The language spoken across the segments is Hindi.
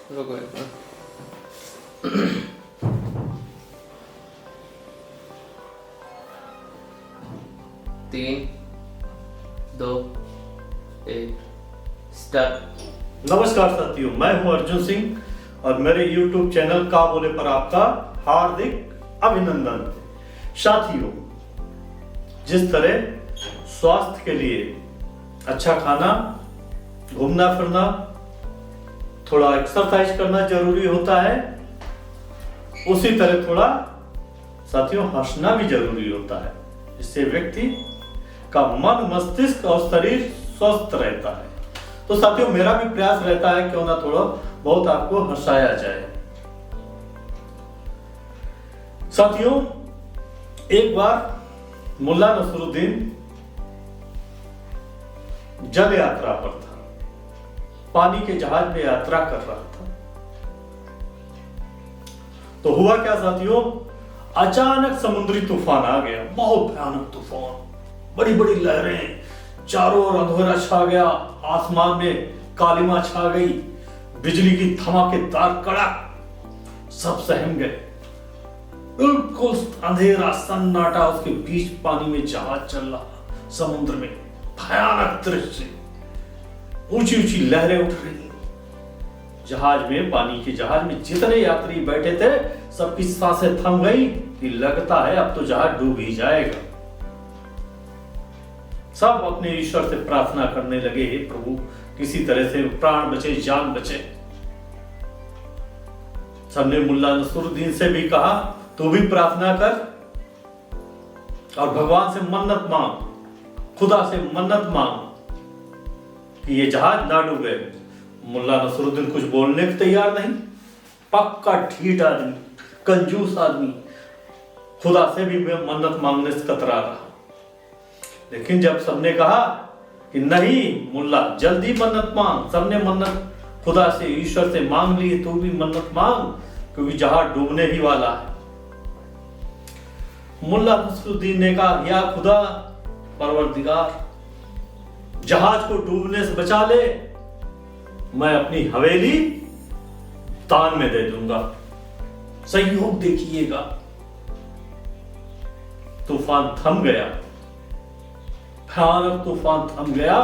रुको एक मिनट। 3, 2, 1 स्टार्ट। नमस्कार साथियों, मैं हूं अर्जुन सिंह और मेरे YouTube चैनल का बोले पर आपका हार्दिक अभिनंदन। साथियों, जिस तरह स्वास्थ्य के लिए अच्छा खाना, घूमना फिरना, थोड़ा एक्सरसाइज करना जरूरी होता है, उसी तरह थोड़ा साथियों हंसना भी जरूरी होता है। इससे व्यक्ति का मन, मस्तिष्क और शरीर स्वस्थ रहता है। तो साथियों, मेरा भी प्रयास रहता है क्यों ना थोड़ा बहुत आपको हंसाया जाए। साथियों, एक बार मुल्ला नसरुद्दीन जल यात्रा पर था, पानी के जहाज में यात्रा कर रहा था। तो हुआ क्या साथियों, अचानक समुद्री तूफान आ गया, बहुत भयानक तूफान, बड़ी बड़ी लहरें, चारों ओर अंधेरा छा गया, आसमान में कालिमा छा गई, बिजली की धमाकेदार कड़क, सब सहम गए। बिल्कुल अंधेरा सन्नाटा, उसके बीच पानी में जहाज चल रहा, समुद्र में भयानक दृश्य, ऊंची ऊंची लहरें उठ रही। जहाज में, पानी के जहाज में जितने यात्री बैठे थे, सबकी सांसें थम गई कि लगता है अब तो जहाज डूब ही जाएगा। सब अपने ईश्वर से प्रार्थना करने लगे, हे प्रभु किसी तरह से प्राण बचे, जान बचे। सबने मुल्ला नसरुद्दीन से भी कहा, तू भी प्रार्थना कर और भगवान से मन्नत मांग, खुदा से मन्नत मांग कि ये जहाज ना डूबे। मुल्ला नसरुद्दीन कुछ बोलने को तैयार नहीं, पक्का ढीठ आदमी, कंजूस आदमी, खुदा से भी मन्नत मांगने से कतरा रहा। लेकिन जब सबने कहा कि नहीं मुल्ला, जल्दी मन्नत मांग, सबने मन्नत खुदा से, ईश्वर से मांग ली, तू भी मन्नत मांग क्योंकि जहाज डूबने ही वाला है। मुल्ला नसरुद्दीन ने कहा, या खुदा परवरदिगार, जहाज को डूबने से बचा ले, मैं अपनी हवेली दान में दे दूंगा, सहयोग देखिएगा। तूफान थम गया, भयानक तूफान थम गया,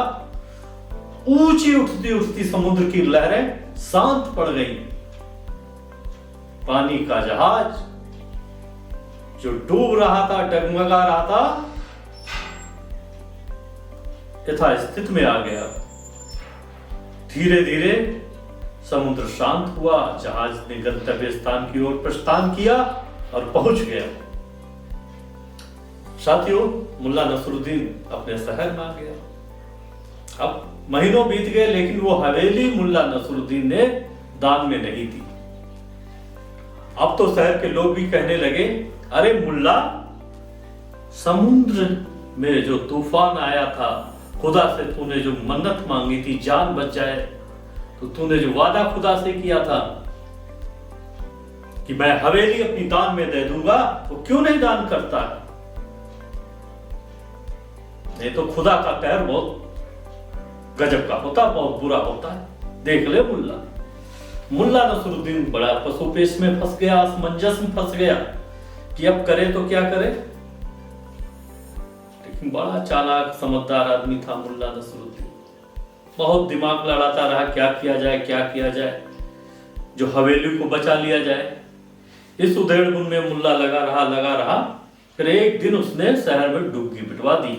ऊंची उठती उठती समुद्र की लहरें शांत पड़ गई। पानी का जहाज जो डूब रहा था, डगमगा रहा था, यथास्थिति में आ गया। धीरे धीरे समुद्र शांत हुआ, जहाज ने गंतव्य स्थान की ओर प्रस्थान किया और पहुंच गया। साथियों, मुल्ला नसरुद्दीन अपने शहर में आ गया। अब महीनों बीत गए, लेकिन वो हवेली मुल्ला नसरुद्दीन ने दान में नहीं दी। अब तो शहर के लोग भी कहने लगे, अरे मुल्ला, समुद्र में जो तूफान आया था, खुदा से तूने जो मन्नत मांगी थी जान बच जाए, तो तूने जो वादा खुदा से किया था कि मैं हवेली अपनी दान में दे दूंगा, वो क्यों नहीं दान करता है? नहीं तो खुदा का कहर बहुत गजब का होता, बहुत बुरा होता है। देख ले मुल्ला। मुल्ला नसरुद्दीन बड़ा पशुपेश में फंस गया, असमंजस में फंस गया कि अब करे तो क्या करे। लेकिन बड़ा चालाक समझदार आदमी था मुल्ला नसरुद्दीन, बहुत दिमाग लड़ाता रहा, क्या किया जाए, क्या किया जाए, जो हवेली को बचा लिया जाए। इस उधेड़-बुन में मुल्ला लगा रहा। फिर एक दिन उसने शहर में डुबकी पिटवा दी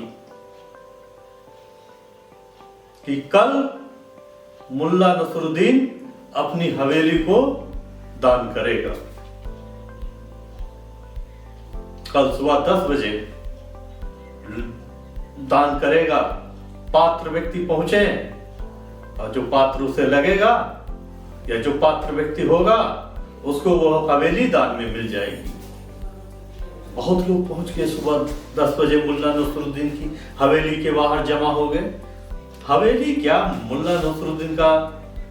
कि कल मुल्ला नसरुद्दीन अपनी हवेली को दान करेगा। कल सुबह 10 बजे दान करेगा। पात्र व्यक्ति पहुंचे और जो पात्र उसे लगेगा या जो पात्र व्यक्ति होगा, उसको वो हवेली दान में मिल जाएगी। बहुत लोग पहुंच गए। सुबह 10 बजे मुल्ला नसरुद्दीन की हवेली के बाहर जमा हो गए। हवेली क्या, मुल्ला नसरुद्दीन का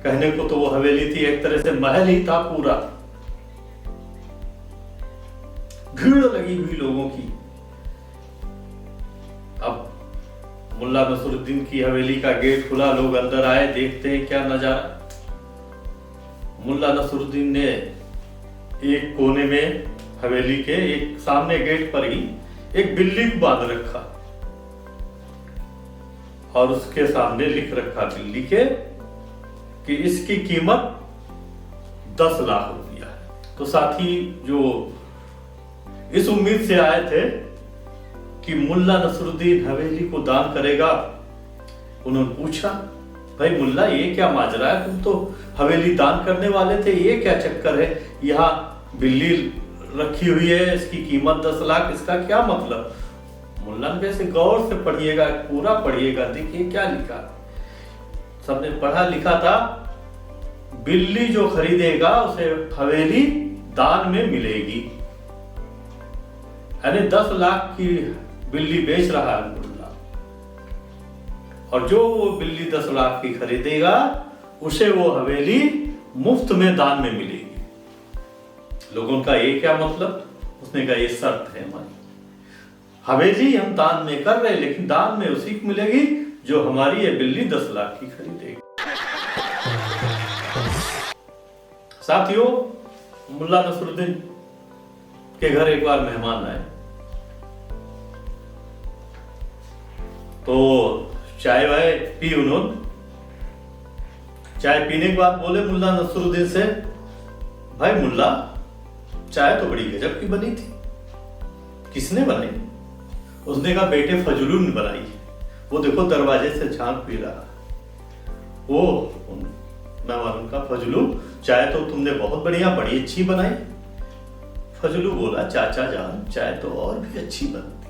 कहने को तो वो हवेली थी, एक तरह से महल ही था पूरा। भीड़ लगी हुई लोगों की। अब मुल्ला नसरुद्दीन की हवेली का गेट खुला, लोग अंदर आए, देखते हैं क्या नजारा। मुल्ला नसरुद्दीन ने एक कोने में हवेली के एक सामने गेट पर ही एक बिल्ली को बांध रखा और उसके सामने लिख रखा बिल्ली के कि इसकी कीमत 10 लाख रुपया है। तो साथी जो इस उम्मीद से आए थे कि मुल्ला नसरुद्दीन हवेली को दान करेगा, उन्होंने पूछा, भाई मुल्ला ये क्या माजरा है, तुम तो हवेली दान करने वाले थे, ये क्या चक्कर है, यहाँ बिल्ली रखी हुई है, इसकी कीमत 10 लाख, इसका क्या मतलब। मुल्ला ने कैसे गौर से पढ़िएगा, पूरा पढ़िएगा, देखिए क्या लिखा। सबने पढ़ा लिखा था, बिल्ली जो खरीदेगा उसे हवेली दान में मिलेगी। यानी 10 लाख की बिल्ली बेच रहा है मुल्ला, और जो वो बिल्ली 10 लाख की खरीदेगा उसे वो हवेली मुफ्त में दान में मिलेगी। लोगों का ये क्या मतलब, उसने कहा ये शर्त है हमारी, हवेली हम दान में कर रहे, लेकिन दान में उसी को मिलेगी जो हमारी ये बिल्ली 10 लाख की खरीदेगी। साथियों, मुल्ला नसरुद्दीन के घर एक बार मेहमान आए, तो चाय वाय पी उन्होंने। चाय पीने के बाद बोले मुल्ला नसरुद्दीन से, भाई मुल्ला, चाय तो बड़ी गजब की बनी थी, किसने बनाई। उसने कहा, बेटे फजलू ने बनाई है, वो देखो दरवाजे से झांक पी रहा। वो मैं मालूम का, फजलू चाय तो तुमने बहुत बढ़िया, बड़ी अच्छी बनाई। फजलू बोला, चाचा जान चाय तो और भी अच्छी बनती,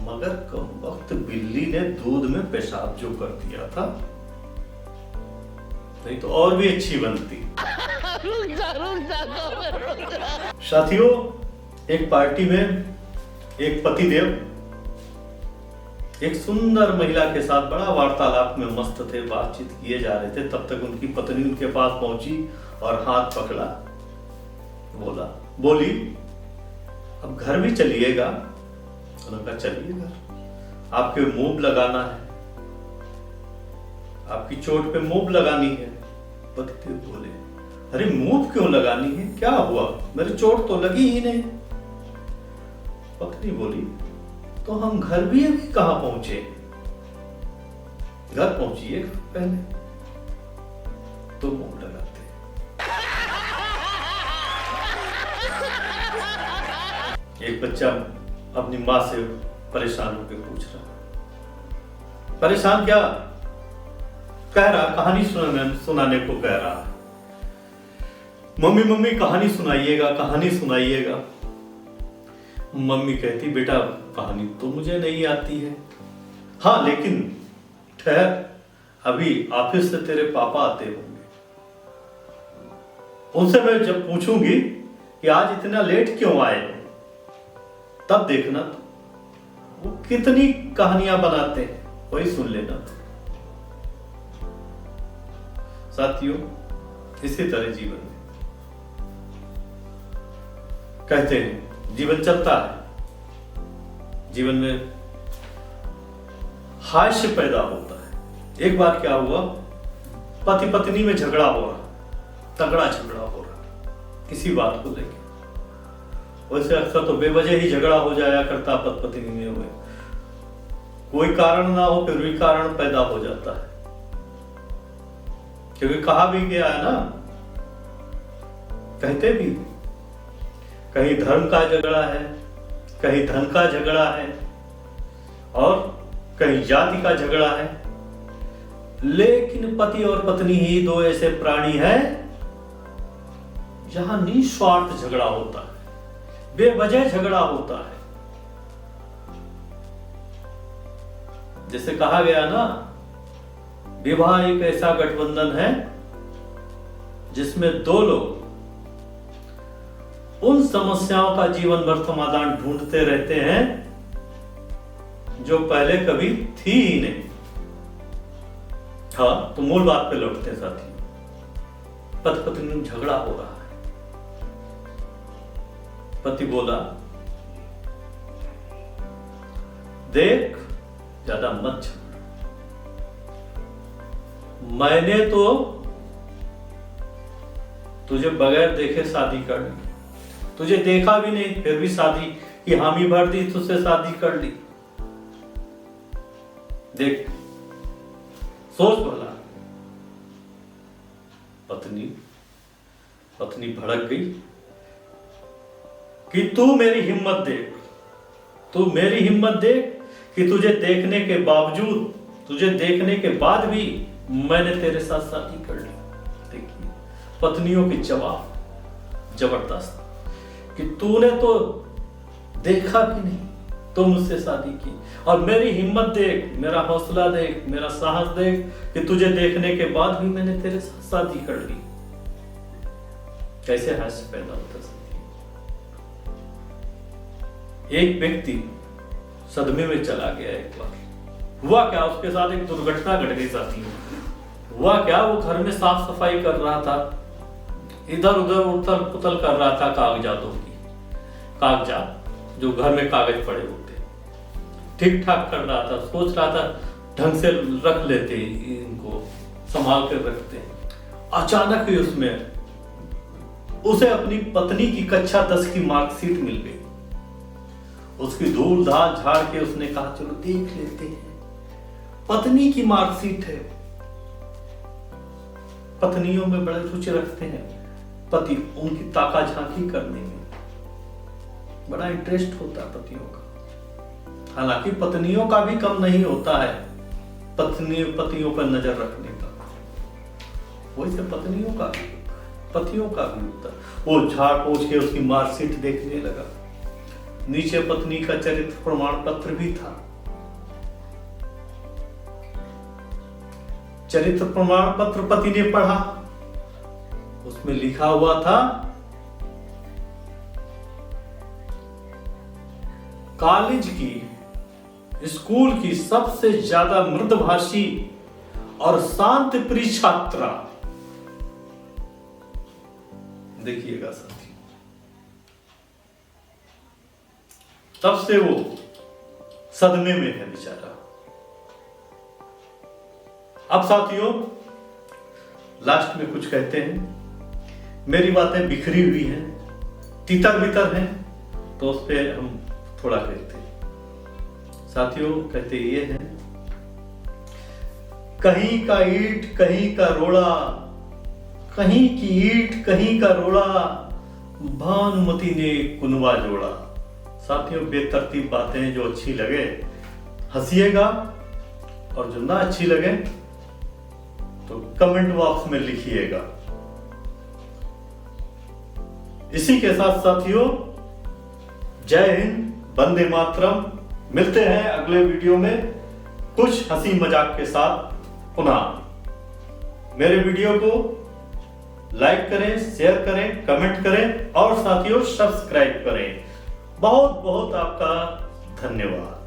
मगर कम वक्त बिल्ली ने दूध में पेशाब जो कर दिया था, नहीं तो और भी अच्छी बनती। साथियों, एक पार्टी में एक पतिदेव एक सुंदर महिला के साथ बड़ा वार्तालाप में मस्त थे, बातचीत किए जा रहे थे। तब तक उनकी पत्नी उनके पास पहुंची और हाथ पकड़ा, बोली, अब घर भी चलिएगा। उन्होंने कहा, चलिएगा, आपके मूव लगाना है, आपकी चोट पे मूव लगानी है। पतिदेव बोले, अरे मूव क्यों लगानी है, क्या हुआ, मेरी चोट तो लगी ही नहीं। पत्नी बोली, तो हम घर भी अभी कहां पहुंचे, घर पहुंचिए पहले तो मूव लगाते। एक बच्चा अपनी मां से परेशान होकर पूछ रहा, परेशान क्या, कह रहा कहानी सुनाने को कह रहा, मम्मी मम्मी कहानी सुनाइएगा, कहानी सुनाइएगा। मम्मी कहती, बेटा कहानी तो मुझे नहीं आती है, हाँ लेकिन ठहर, अभी ऑफिस से तेरे पापा आते होंगे, उनसे मैं जब पूछूंगी कि आज इतना लेट क्यों आए, तब देखना तो वो कितनी कहानियां बनाते हैं, वही सुन लेना। साथियों, इसी तरह जीवन में कहते हैं, जीवन चलता है, जीवन में हास्य पैदा होता है। एक बार क्या हुआ, पति पत्नी में झगड़ा हो रहा, तगड़ा झगड़ा हो रहा किसी बात को लेकर। वैसे अक्सर तो बेवजह ही झगड़ा हो जाया करता पति पत्नी में हुए, कोई कारण ना हो फिर भी कारण पैदा हो जाता है, क्योंकि कहा भी गया है ना, कहते भी, कहीं धर्म का झगड़ा है, कहीं धन का झगड़ा है, और कहीं जाति का झगड़ा है, लेकिन पति और पत्नी ही दो ऐसे प्राणी हैं जहां निस्वार्थ झगड़ा होता है, बेवजह झगड़ा होता है। जैसे कहा गया ना, विवाह एक ऐसा गठबंधन है जिसमें दो लोग उन समस्याओं का जीवन भर समाधान ढूंढते रहते हैं जो पहले कभी थी ही नहीं। हाँ, तो मूल बात पे लौटते हैं साथी, पति पत्नी में झगड़ा हो रहा है। पति बोला, देख ज्यादा मत झगड़, मैंने तो तुझे बगैर देखे शादी कर ली, तुझे देखा भी नहीं फिर भी शादी की हामी भर दी, तुझसे शादी कर ली। देख सोच भला। पत्नी भड़क गई कि तू मेरी हिम्मत देख, तू मेरी हिम्मत देख कि तुझे देखने के बावजूद, तुझे देखने के बाद भी मैंने तेरे साथ शादी कर ली। देखिए पत्नियों की जवाब जबरदस्त कि तूने तो देखा भी नहीं तो मुझसे शादी की, और मेरी हिम्मत देख, मेरा हौसला देख, मेरा साहस देख कि तुझे देखने के बाद भी मैंने तेरे साथ शादी कर ली। कैसे हास्य पैदा होता है। एक व्यक्ति सदमे में चला गया। एक बार हुआ क्या, उसके साथ एक दुर्घटना घट गई साथियों। हुआ क्या, वो घर में साफ सफाई कर रहा था, इधर उधर उथल पुथल कर रहा था कागजातों की, कागजात जो घर में कागज पड़े होते ठीक ठाक कर रहा था, सोच रहा था ढंग से रख लेते, इनको संभाल कर रखते। अचानक ही उसमें उसे अपनी पत्नी की कक्षा 10 की मार्कशीट मिल गई। उसकी धूल धाल झाड़ के उसने कहा चलो देख लेते हैं, पत्नी की मार्कशीट है। पत्नियों में बड़े रुचि रखते हैं पति, उनकी ताका झांकी करने में बड़ा इंटरेस्ट होता है पतियों का। हालांकि पत्नियों का भी कम नहीं होता है पतियों पर नजर रखने का, वैसे पत्नियों का भी, पतियों का भी होता है। वो झाड़ पोंछ के उसकी मार्कशीट देखने लगा, नीचे पत्नी का चरित्र प्रमाण पत्र भी था। चरित्र प्रमाण पत्र पति ने पढ़ा, उसमें लिखा हुआ था कॉलेज की, स्कूल की सबसे ज्यादा मृदभाषी और शांत प्रिय छात्रा। देखिएगा साथी, तब से वो सदमे में है बेचारा। अब साथियों लास्ट में कुछ कहते हैं, मेरी बातें बिखरी हुई हैं, तितर बितर हैं, तो उस पर हम थोड़ा कहते हैं। साथियों कहते ये हैं, कहीं का ईंट कहीं का रोड़ा, कहीं की ईंट कहीं का रोड़ा, भानुमति ने कुनवा जोड़ा। साथियों बेतरतीब बातें जो अच्छी लगे हंसिएगा, और जो ना अच्छी लगे तो कमेंट बॉक्स में लिखिएगा। इसी के साथ साथियों जय हिंद, वंदे मातरम। मिलते हैं अगले वीडियो में कुछ हंसी मजाक के साथ पुनः। मेरे वीडियो को लाइक करें, शेयर करें, कमेंट करें और साथियों सब्सक्राइब करें। बहुत बहुत आपका धन्यवाद।